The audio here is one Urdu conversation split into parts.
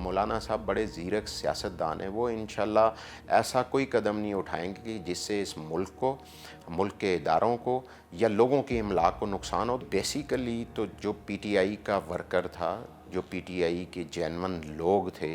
مولانا صاحب بڑے زیرک سیاستدان ہیں، وہ انشاءاللہ ایسا کوئی قدم نہیں اٹھائیں گے کہ جس سے اس ملک کو، ملک کے اداروں کو یا لوگوں کی املاک کو نقصان ہو۔ بیسیکلی تو جو پی ٹی آئی کا ورکر تھا، جو پی ٹی آئی کے جینون لوگ تھے،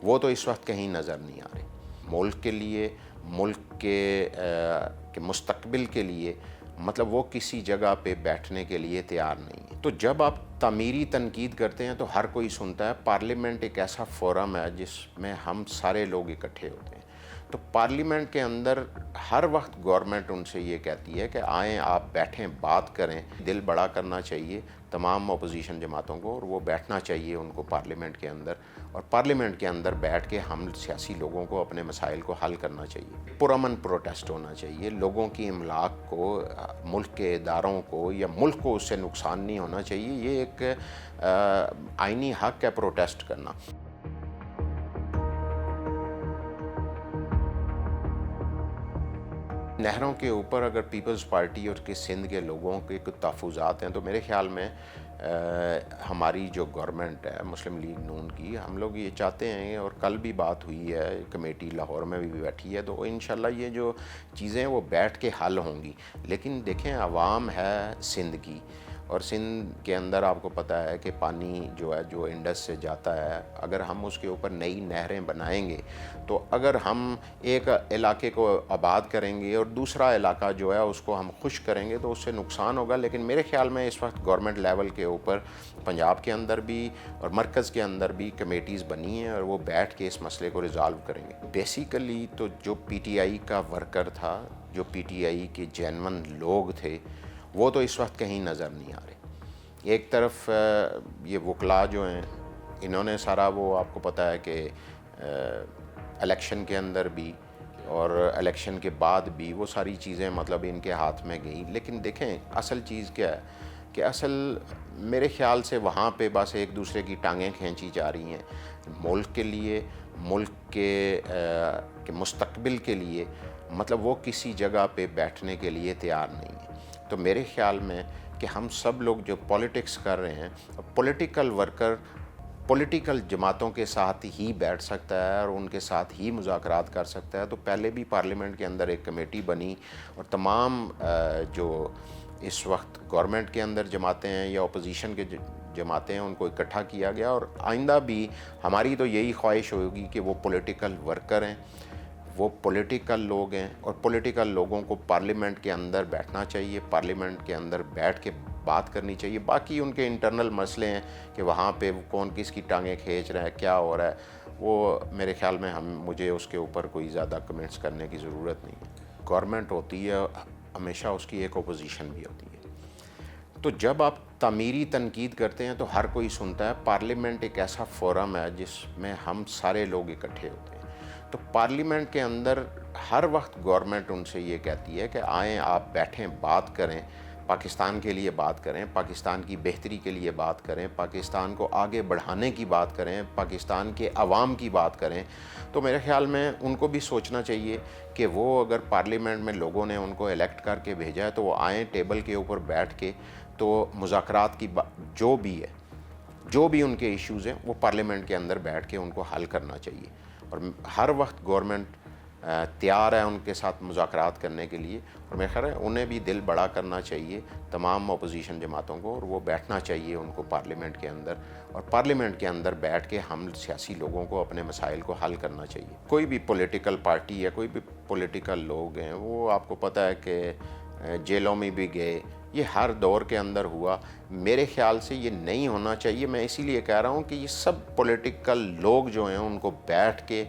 وہ تو اس وقت کہیں نظر نہیں آ رہے۔ ملک کے لیے، ملک کے مستقبل کے لیے مطلب وہ کسی جگہ پہ بیٹھنے کے لیے تیار نہیں ہے۔ تو جب آپ تعمیری تنقید کرتے ہیں تو ہر کوئی سنتا ہے۔ پارلیمنٹ ایک ایسا فورم ہے جس میں ہم سارے لوگ اکٹھے ہوتے ہیں، تو پارلیمنٹ کے اندر ہر وقت گورنمنٹ ان سے یہ کہتی ہے کہ آئیں، آپ بیٹھیں، بات کریں۔ دل بڑا کرنا چاہیے تمام اپوزیشن جماعتوں کو، اور وہ بیٹھنا چاہیے ان کو پارلیمنٹ کے اندر، اور پارلیمنٹ کے اندر بیٹھ کے ہم سیاسی لوگوں کو اپنے مسائل کو حل کرنا چاہیے۔ پرامن پروٹیسٹ ہونا چاہیے، لوگوں کی املاک کو، ملک کے اداروں کو یا ملک کو اس سے نقصان نہیں ہونا چاہیے۔ یہ ایک آئینی حق ہے پروٹیسٹ کرنا۔ نہروں کے اوپر اگر پیپلز پارٹی اور سندھ کے لوگوں کے کچھ تحفظات ہیں تو میرے خیال میں ہماری جو گورنمنٹ ہے مسلم لیگ نون کی، ہم لوگ یہ چاہتے ہیں، اور کل بھی بات ہوئی ہے، کمیٹی لاہور میں بھی بیٹھی ہے، تو انشاءاللہ یہ جو چیزیں وہ بیٹھ کے حل ہوں گی۔ لیکن دیکھیں، عوام ہے سندھ کی، اور سندھ کے اندر آپ کو پتہ ہے کہ پانی جو ہے جو انڈس سے جاتا ہے، اگر ہم اس کے اوپر نئی نہریں بنائیں گے تو اگر ہم ایک علاقے کو آباد کریں گے اور دوسرا علاقہ جو ہے اس کو ہم خشک کریں گے تو اس سے نقصان ہوگا۔ لیکن میرے خیال میں اس وقت گورنمنٹ لیول کے اوپر پنجاب کے اندر بھی اور مرکز کے اندر بھی کمیٹیز بنی ہیں، اور وہ بیٹھ کے اس مسئلے کو ریزالو کریں گے۔ بیسیکلی تو جو پی ٹی آئی کا ورکر تھا، جو پی ٹی آئی کے جینون لوگ تھے، وہ تو اس وقت کہیں نظر نہیں آ رہے۔ ایک طرف یہ وکلاء جو ہیں، انہوں نے سارا، وہ آپ کو پتہ ہے کہ الیکشن کے اندر بھی اور الیکشن کے بعد بھی وہ ساری چیزیں مطلب ان کے ہاتھ میں گئیں۔ لیکن دیکھیں اصل چیز کیا ہے کہ اصل میرے خیال سے وہاں پہ بس ایک دوسرے کی ٹانگیں کھینچی جا رہی ہیں۔ ملک کے لیے، ملک کے مستقبل کے لیے مطلب وہ کسی جگہ پہ بیٹھنے کے لیے تیار نہیں ہے۔ تو میرے خیال میں کہ ہم سب لوگ جو پولیٹکس کر رہے ہیں، پولیٹیکل ورکر پولیٹیکل جماعتوں کے ساتھ ہی بیٹھ سکتا ہے اور ان کے ساتھ ہی مذاکرات کر سکتا ہے۔ تو پہلے بھی پارلیمنٹ کے اندر ایک کمیٹی بنی، اور تمام جو اس وقت گورنمنٹ کے اندر جماعتیں ہیں یا اپوزیشن کے جماعتیں ہیں، ان کو اکٹھا کیا گیا۔ اور آئندہ بھی ہماری تو یہی خواہش ہوگی کہ وہ پولیٹیکل ورکر ہیں، وہ پولیٹیکل لوگ ہیں، اور پولیٹیکل لوگوں کو پارلیمنٹ کے اندر بیٹھنا چاہیے، پارلیمنٹ کے اندر بیٹھ کے بات کرنی چاہیے۔ باقی ان کے انٹرنل مسئلے ہیں کہ وہاں پہ کون کس کی ٹانگیں کھینچ رہا ہے، کیا ہو رہا ہے، وہ میرے خیال میں مجھے اس کے اوپر کوئی زیادہ کمنٹس کرنے کی ضرورت نہیں ہے۔ گورنمنٹ ہوتی ہے ہمیشہ، اس کی ایک اپوزیشن بھی ہوتی ہے۔ تو جب آپ تعمیری تنقید کرتے ہیں تو ہر کوئی سنتا ہے۔ پارلیمنٹ ایک ایسا فورم ہے جس میں ہم سارے لوگ اکٹھے ہوتے ہیں، تو پارلیمنٹ کے اندر ہر وقت گورنمنٹ ان سے یہ کہتی ہے کہ آئیں، آپ بیٹھیں، بات کریں، پاکستان کے لیے بات کریں، پاکستان کی بہتری کے لیے بات کریں، پاکستان کو آگے بڑھانے کی بات کریں، پاکستان کے عوام کی بات کریں۔ تو میرے خیال میں ان کو بھی سوچنا چاہیے کہ وہ اگر پارلیمنٹ میں لوگوں نے ان کو الیکٹ کر کے بھیجا ہے تو وہ آئیں، ٹیبل کے اوپر بیٹھ کے تو مذاکرات کی جو بھی ہے، جو بھی ان کے ایشوز ہیں، وہ پارلیمنٹ کے اندر بیٹھ کے ان کو حل کرنا چاہیے۔ اور ہر وقت گورنمنٹ تیار ہے ان کے ساتھ مذاکرات کرنے کے لیے، اور میرا خیال ہے انہیں بھی دل بڑا کرنا چاہیے تمام اپوزیشن جماعتوں کو، اور وہ بیٹھنا چاہیے ان کو پارلیمنٹ کے اندر، اور پارلیمنٹ کے اندر بیٹھ کے ہم سیاسی لوگوں کو اپنے مسائل کو حل کرنا چاہیے۔ کوئی بھی پولیٹیکل پارٹی یا کوئی بھی پولیٹیکل لوگ ہیں، وہ آپ کو پتہ ہے کہ جیلوں میں بھی گئے، یہ ہر دور کے اندر ہوا۔ میرے خیال سے یہ نہیں ہونا چاہیے۔ میں اسی لیے کہہ رہا ہوں کہ یہ سب پولیٹیکل لوگ جو ہیں ان کو بیٹھ کے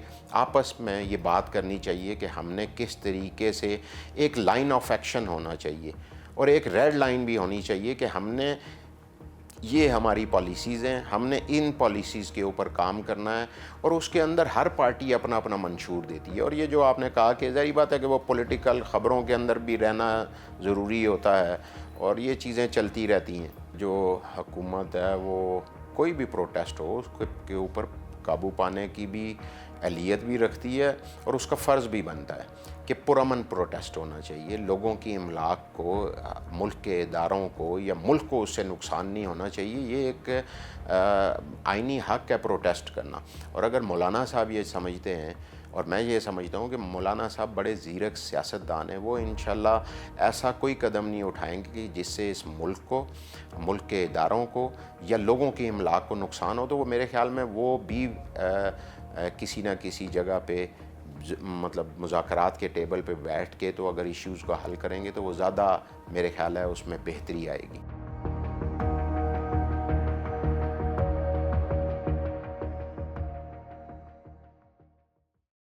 آپس میں یہ بات کرنی چاہیے کہ ہم نے کس طریقے سے، ایک لائن آف ایکشن ہونا چاہیے، اور ایک ریڈ لائن بھی ہونی چاہیے کہ ہم نے، یہ ہماری پالیسیز ہیں، ہم نے ان پالیسیز کے اوپر کام کرنا ہے، اور اس کے اندر ہر پارٹی اپنا اپنا منشور دیتی ہے۔ اور یہ جو آپ نے کہا کہ ظاہری بات ہے کہ وہ پولیٹیکل خبروں کے اندر بھی رہنا ضروری ہوتا ہے، اور یہ چیزیں چلتی رہتی ہیں۔ جو حکومت ہے وہ کوئی بھی پروٹیسٹ ہو، اس کے اوپر قابو پانے کی بھی اہلیت بھی رکھتی ہے اور اس کا فرض بھی بنتا ہے کہ پرامن پروٹیسٹ ہونا چاہیے، لوگوں کی املاک کو، ملک کے اداروں کو یا ملک کو اس سے نقصان نہیں ہونا چاہیے۔ یہ ایک آئینی حق ہے پروٹیسٹ کرنا۔ اور اگر مولانا صاحب یہ سمجھتے ہیں، اور میں یہ سمجھتا ہوں کہ مولانا صاحب بڑے زیرک سیاستدان ہیں، وہ انشاءاللہ ایسا کوئی قدم نہیں اٹھائیں گے کہ جس سے اس ملک کو، ملک کے اداروں کو یا لوگوں کی املاک کو نقصان ہو، تو وہ میرے خیال میں وہ بھی کسی نہ کسی جگہ پہ مطلب مذاکرات کے ٹیبل پہ بیٹھ کے تو اگر ایشوز کو حل کریں گے تو وہ زیادہ میرے خیال ہے اس میں بہتری آئے گی۔